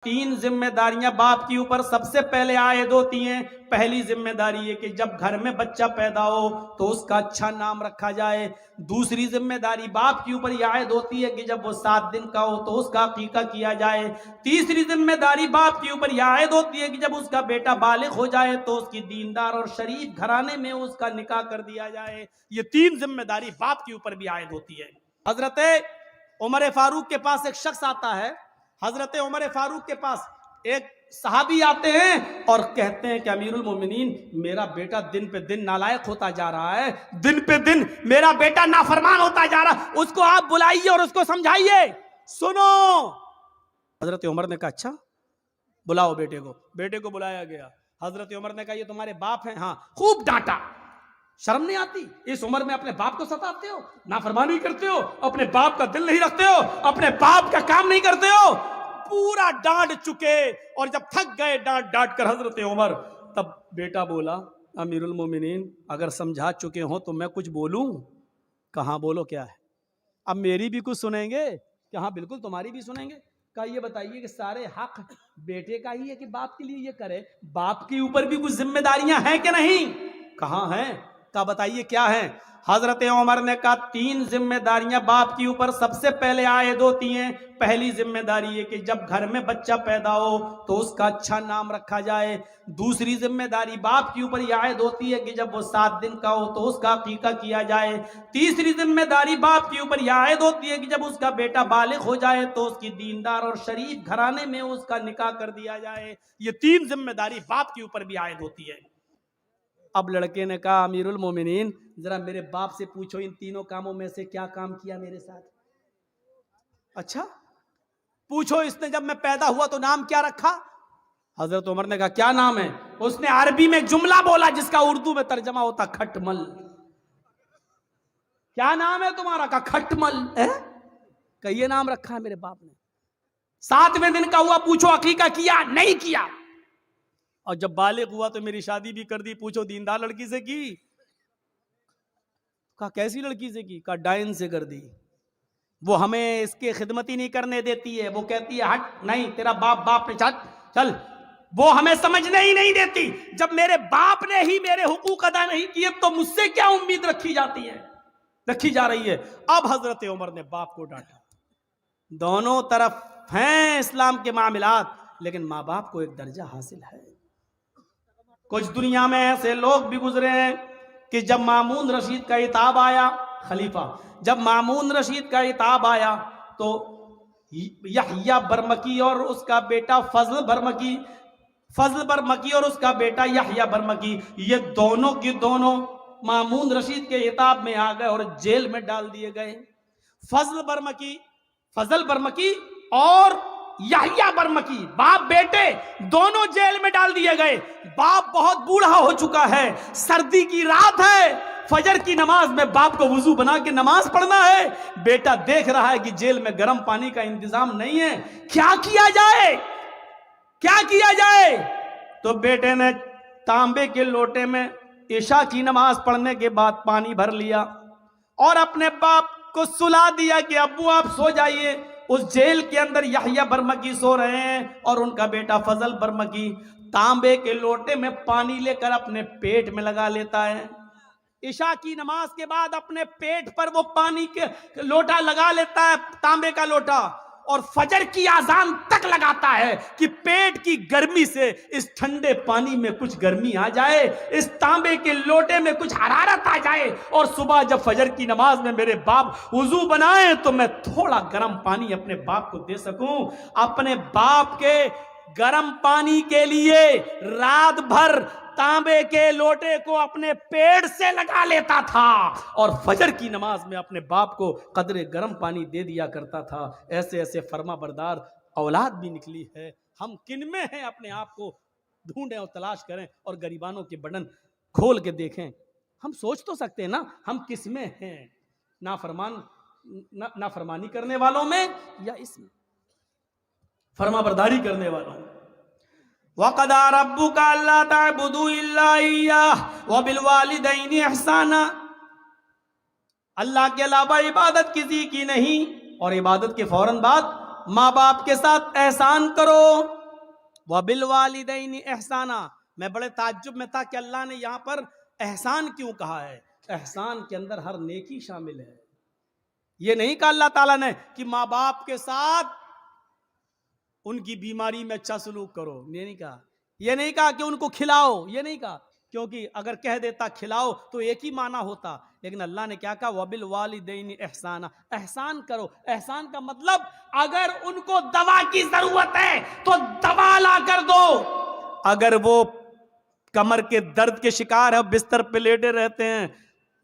تین ذمہ داریاں باپ کے اوپر سب سے پہلے عائد ہوتی ہیں۔ پہلی ذمہ داری یہ کہ جب گھر میں بچہ پیدا ہو تو اس کا اچھا نام رکھا جائے۔ دوسری ذمہ داری باپ کے اوپر یہ عائد ہوتی ہے کہ جب وہ 7 دن کا ہو تو اس کا عقیقہ کیا جائے۔ تیسری ذمہ داری باپ کے اوپر یہ عائد ہوتی ہے کہ جب اس کا بیٹا بالغ ہو جائے تو اس کی دیندار اور شریف گھرانے میں اس کا نکاح کر دیا جائے۔ یہ 3 ذمہ داری باپ کے اوپر بھی عائد ہوتی ہے۔ حضرت عمر فاروق کے پاس ایک شخص آتا ہے۔ حضرت عمر فاروق کے پاس ایک صحابی آتے ہیں اور کہتے ہیں کہ امیر المومنین میرا بیٹا دن پہ دن نالائق ہوتا جا رہا ہے، دن پہ دن میرا بیٹا نافرمان ہوتا جا رہا ہے، اس کو آپ بلائیے اور اس کو سمجھائیے۔ سنو، حضرت عمر نے کہا اچھا بلاؤ بیٹے کو۔ بیٹے کو بلایا گیا۔ حضرت عمر نے کہا یہ تمہارے باپ ہیں؟ ہاں۔ خوب ڈانٹا، شرم نہیں آتی؟ اس عمر میں اپنے باپ کو ستاتے ہو، نافرمانی کرتے ہو، اپنے باپ کا دل نہیں رکھتے ہو، اپنے باپ کا کام نہیں کرتے ہو۔ پورا ڈانٹ چکے اور جب تھک گئے ڈانٹ ڈانٹ کر حضرت عمر، تب بیٹا بولا امیر المومنین اگر سمجھا چکے ہوں تو میں کچھ بولوں؟ کہاں بولو کیا ہے، اب میری بھی کچھ سنیں گے؟ کہ ہاں بالکل تمہاری بھی سنیں گے۔ کہا یہ بتائیے کہ سارے حق بیٹے کا ہی ہے کہ باپ کے لیے یہ کرے؟ باپ کے اوپر بھی کچھ ذمہ داریاں ہیں کہ نہیں؟ کہاں ہیں؟ کہا بتائیے کیا ہیں؟ حضرت عمر نے کہا 3 ذمہ داریاں باپ کے اوپر سب سے پہلے عائد ہوتی ہیں۔ پہلی ذمہ داری یہ کہ جب گھر میں بچہ پیدا ہو تو اس کا اچھا نام رکھا جائے۔ دوسری ذمہ داری باپ کے اوپر یہ عائد ہوتی ہے کہ جب وہ 7 دن کا ہو تو اس کا عقیقہ کیا جائے۔ تیسری ذمہ داری باپ کے اوپر یہ عائد ہوتی ہے کہ جب اس کا بیٹا بالغ ہو جائے تو اس کی دیندار اور شریف گھرانے میں اس کا نکاح کر دیا جائے۔ یہ 3 ذمہ داری باپ کے اوپر بھی عائد ہوتی ہے۔ اب لڑکے نے کہا امیر المومنین ذرا میرے باپ سے پوچھو ان تینوں کاموں میں سے کیا کام کیا میرے ساتھ؟ اچھا پوچھو اس نے جب میں پیدا ہوا تو نام کیا رکھا؟ حضرت عمر نے کہا کیا نام ہے؟ اس نے عربی میں ایک جملہ بولا جس کا اردو میں ترجمہ ہوتا کھٹمل۔ کیا نام ہے تمہارا؟ کہا کھٹمل۔ کہ یہ نام رکھا ہے میرے باپ نے۔ 7ویں دن کا ہوا، پوچھو عقیقہ کیا؟ نہیں کیا۔ اور جب بالغ ہوا تو میری شادی بھی کر دی، پوچھو دیندار لڑکی سے کی؟ کہا کیسی لڑکی سے کی؟ کہا ڈائن سے کر دی، وہ ہمیں اس کے خدمت ہی نہیں کرنے دیتی ہے، وہ کہتی ہے ہٹ نہیں تیرا باپ نے چل، وہ ہمیں سمجھنے ہی نہیں دیتی۔ جب میرے باپ نے ہی میرے حقوق ادا نہیں کیے تو مجھ سے کیا امید رکھی جا رہی ہے؟ اب حضرت عمر نے باپ کو ڈانٹا۔ دونوں طرف ہیں اسلام کے معاملات، لیکن ماں باپ کو ایک درجہ حاصل ہے۔ کچھ دنیا میں ایسے لوگ بھی گزرے ہیں کہ جب مامون رشید کا خطاب آیا، خلیفہ جب مامون رشید کا خطاب آیا تو یحییٰ برمکی اور اس کا بیٹا فضل برمکی اور اس کا بیٹا یحییٰ برمکی، یہ دونوں کی دونوں مامون رشید کے خطاب میں آ گئے اور جیل میں ڈال دیے گئے۔ فضل برمکی اور یحییٰ برمکی باپ بیٹے دونوں جیل میں ڈال دیے گئے۔ باپ بہت بوڑھا ہو چکا ہے، سردی کی رات ہے، فجر کی نماز میں باپ کو وضو بنا کے نماز پڑھنا ہے، بیٹا دیکھ رہا ہے کہ جیل میں گرم پانی کا انتظام نہیں ہے، کیا کیا جائے؟ تو بیٹے نے تانبے کے لوٹے میں عشاء کی نماز پڑھنے کے بعد پانی بھر لیا اور اپنے باپ کو سلا دیا کہ ابو آپ سو جائیے۔ اس جیل کے اندر یحییٰ برمکی سو رہے ہیں اور ان کا بیٹا فضل برمکی تانبے کے لوٹے میں پانی لے کر اپنے پیٹ میں لگا لیتا ہے۔ عشاء کی نماز کے بعد اپنے پیٹ پر وہ پانی کے لوٹا لگا لیتا ہے، تانبے کا لوٹا، اور فجر کی اذان تک لگاتا ہے کہ پیٹ کی گرمی سے اس ٹھنڈے پانی میں کچھ گرمی آ جائے، اس تانبے کے لوٹے میں کچھ حرارت آ جائے، اور صبح جب فجر کی نماز میں میرے باپ وضو بنائیں تو میں تھوڑا گرم پانی اپنے باپ کو دے سکوں۔ اپنے باپ کے گرم پانی کے لیے رات بھر تانبے کے لوٹے کو اپنے پیٹ سے لگا لیتا تھا اور فجر کی نماز میں اپنے باپ کو قدرے گرم پانی دے دیا کرتا تھا۔ ایسے ایسے فرما بردار اولاد بھی نکلی ہے۔ ہم کن میں ہیں اپنے آپ کو ڈھونڈیں اور تلاش کریں اور گریبانوں کے بٹن کھول کے دیکھیں۔ ہم سوچ تو سکتے ہیں نا ہم کس میں ہیں، نافرمانی کرنے والوں میں یا اس میں فرما برداری کرنے والوں میں۔ وَقَضَىٰ رَبُّكَ أَلَّا تَعْبُدُوا إِلَّا إِيَّاهُ وَبِالْوَالِدَيْنِ إِحْسَانًا، اللہ کے علاوہ عبادت کسی کی نہیں، اور عبادت کے فوراً بعد ماں باپ کے ساتھ احسان کرو. وَبِالْوَالِدَيْنِ احسانہ. میں بڑے تعجب میں تھا کہ اللہ نے یہاں پر احسان کیوں کہا ہے. احسان کے اندر ہر نیکی شامل ہے. یہ نہیں کہا اللہ تعالیٰ نے کہ ماں باپ کے ساتھ ان کی بیماری میں اچھا سلوک کرو. یہ نہیں کہا. یہ نہیں کہا کہ ان کو کھلاؤ. یہ نہیں کہا, کیونکہ اگر کہہ دیتا کھلاؤ تو ایک ہی معنی ہوتا. لیکن اللہ نے کیا کہا, وَبِالْوَالِدَيْنِ احسانہ. احسان کرو. احسان کا مطلب اگر ان کو دوا کی ضرورت ہے تو دوا لا کر دو. اگر وہ کمر کے درد کے شکار ہے, بستر پہ لیٹے رہتے ہیں,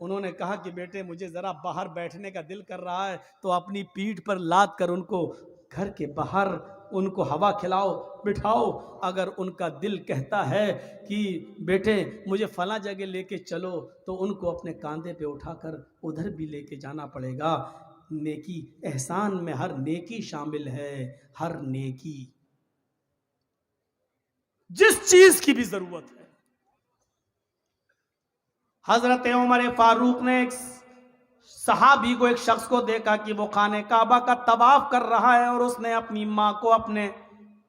انہوں نے کہا کہ بیٹے مجھے ذرا باہر بیٹھنے کا دل کر رہا ہے, تو اپنی پیٹھ پر لاد کر ان کو گھر کے باہر ان کو ہوا کھلاؤ, بٹھاؤ. اگر ان کا دل کہتا ہے کہ بیٹے مجھے فلاں جگہ لے کے چلو, تو ان کو اپنے کاندھے پہ اٹھا کر ادھر بھی لے کے جانا پڑے گا. نیکی, احسان میں ہر نیکی شامل ہے. ہر نیکی, جس چیز کی بھی ضرورت ہے. حضرت عمر فاروق نے ایک صحابی کو, ایک شخص کو دیکھا کہ وہ خانہ کعبہ کا طواف کر رہا ہے اور اس نے اپنی ماں کو اپنے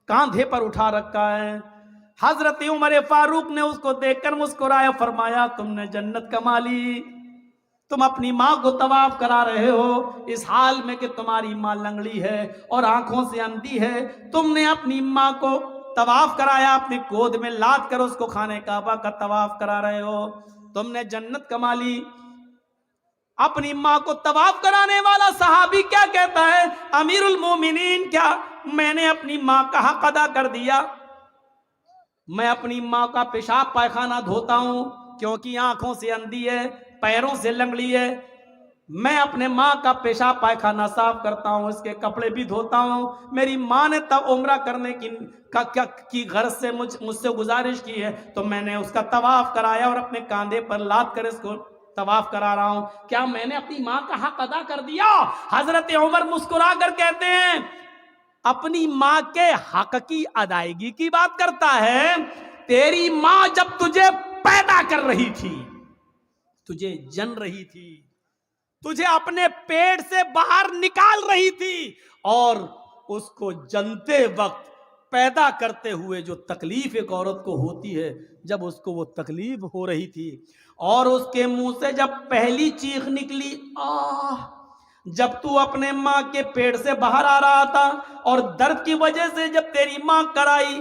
کاندھے پر اٹھا رکھا ہے. حضرت عمر فاروق نے اس کو دیکھ کر مسکرایا, فرمایا تم نے جنت کما لی. تم اپنی ماں کو طواف کرا رہے ہو اس حال میں کہ تمہاری ماں لنگڑی ہے اور آنکھوں سے اندھی ہے. تم نے اپنی ماں کو طواف کرایا, اپنی گود میں لاد کر اس کو خانہ کعبہ کا طواف کرا رہے ہو. تم نے جنت کما لی. اپنی ماں کو طواف کرانے والا صحابی کیا کہتا ہے, امیر المومنین کیا میں نے اپنی ماں کا حق ادا کر دیا؟ میں اپنی ماں کا پیشاب پائخانہ دھوتا ہوں کیونکہ آنکھوں سے اندھی ہے, پیروں سے لنگڑی ہے. میں اپنے ماں کا پیشاب پائخانہ صاف کرتا ہوں, اس کے کپڑے بھی دھوتا ہوں. میری ماں نے تب عمرہ کرنے کی غرض سے مجھ سے گزارش کی ہے, تو میں نے اس کا طواف کرایا اور اپنے کاندھے پر لاد کر اس کو طواف کرا رہا ہوں. کیا میں نے اپنی ماں کا حق ادا کر دیا؟ حضرت عمر مسکرا کر کہتے ہیں اپنی ماں کے حق کی ادائیگی کی بات کرتا ہے. تیری ماں جب تجھے پیدا کر رہی تھی, تجھے جن رہی تھی, تجھے اپنے پیٹ سے باہر نکال رہی تھی, اور اس کو جنتے وقت پیدا کرتے ہوئے جو تکلیف ایک عورت کو ہوتی ہے, جب اس کو وہ تکلیف ہو رہی تھی اور اس کے منہ سے جب پہلی چیخ نکلی آہ, جب تو اپنے ماں کے پیٹ سے باہر آ رہا تھا اور درد کی وجہ سے جب تیری ماں کرائی,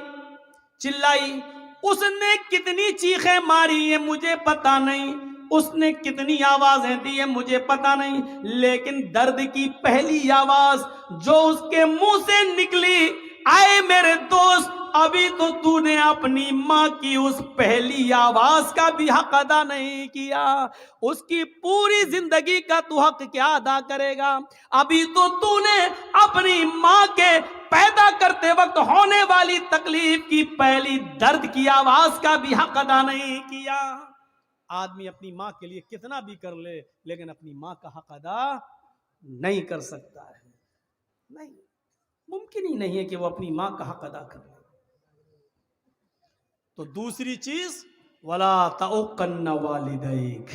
چلائی, اس نے کتنی چیخیں ماری ہیں مجھے پتا نہیں, اس نے کتنی آوازیں دی ہیں مجھے پتا نہیں, لیکن درد کی پہلی آواز جو اس کے منہ سے نکلی, آئے میرے دوست ابھی تو نے اپنی ماں کی اس پہلی آواز کا بھی حق ادا نہیں کیا. اس کی پوری زندگی کا تو حق کیا ادا کرے گا؟ ابھی تو نے اپنی ماں کے پیدا کرتے وقت ہونے والی تکلیف کی پہلی درد کی آواز کا بھی حق ادا نہیں کیا. آدمی اپنی ماں کے لیے کتنا بھی کر لے لیکن اپنی ماں کا حق ادا نہیں کر سکتا ہے. نہیں, ممکن ہی نہیں ہے کہ وہ اپنی ماں کا حق ادا کر لے. تو دوسری چیز وَلَا تَعُقَّنَّ وَالِدَيْكَ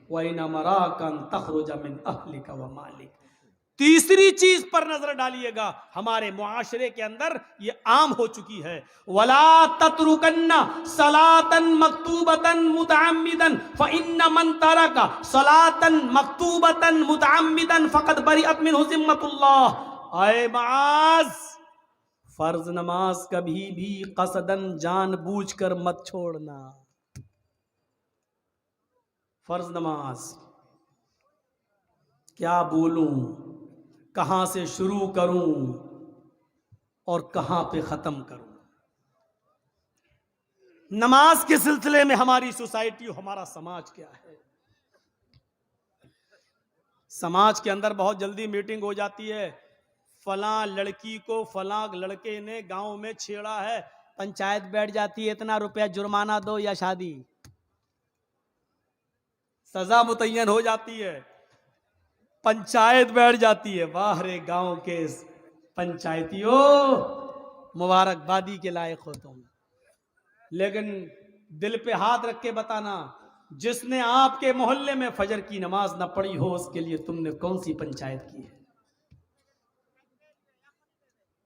وَإِنْ أَمَرَاكَ أَن تَخْرُجَ مِنْ أَهْلِكَ وَمَالِكَ. تیسری چیز پر نظر ڈالیے گا, ہمارے معاشرے کے اندر یہ عام ہو چکی ہے. وَلَا تَتْرُكَنَّ صَلَاةً مَكْتُوبَةً مُتَعَمِّدًا فَإِنَّ مَنْ تَرَكَ صَلَاةً مَكْتُوبَةً مُتَعَمِّدًا فَقَدْ بَرِئَتْ مِنْهُ ذِمَّةُ اللَّهِ. اے معاذ, فرض نماز کبھی بھی قصداً جان بوجھ کر مت چھوڑنا. فرض نماز کیا بولوں, کہاں سے شروع کروں اور کہاں پہ ختم کروں. نماز کے سلسلے میں ہماری سوسائٹی اور ہمارا سماج کیا ہے. سماج کے اندر بہت جلدی میٹنگ ہو جاتی ہے, فلاں لڑکی کو فلاں لڑکے نے گاؤں میں چھیڑا ہے, پنچایت بیٹھ جاتی ہے اتنا روپیہ جرمانہ دو یا شادی, سزا متعین ہو جاتی ہے, پنچایت بیٹھ جاتی ہے. واہ رے گاؤں کے پنچایتیوں, مبارکبادی کے لائق ہو تم. لیکن دل پہ ہاتھ رکھ کے بتانا, جس نے آپ کے محلے میں فجر کی نماز نہ پڑھی ہو اس کے لیے تم نے کون سی پنچایت کی ہے؟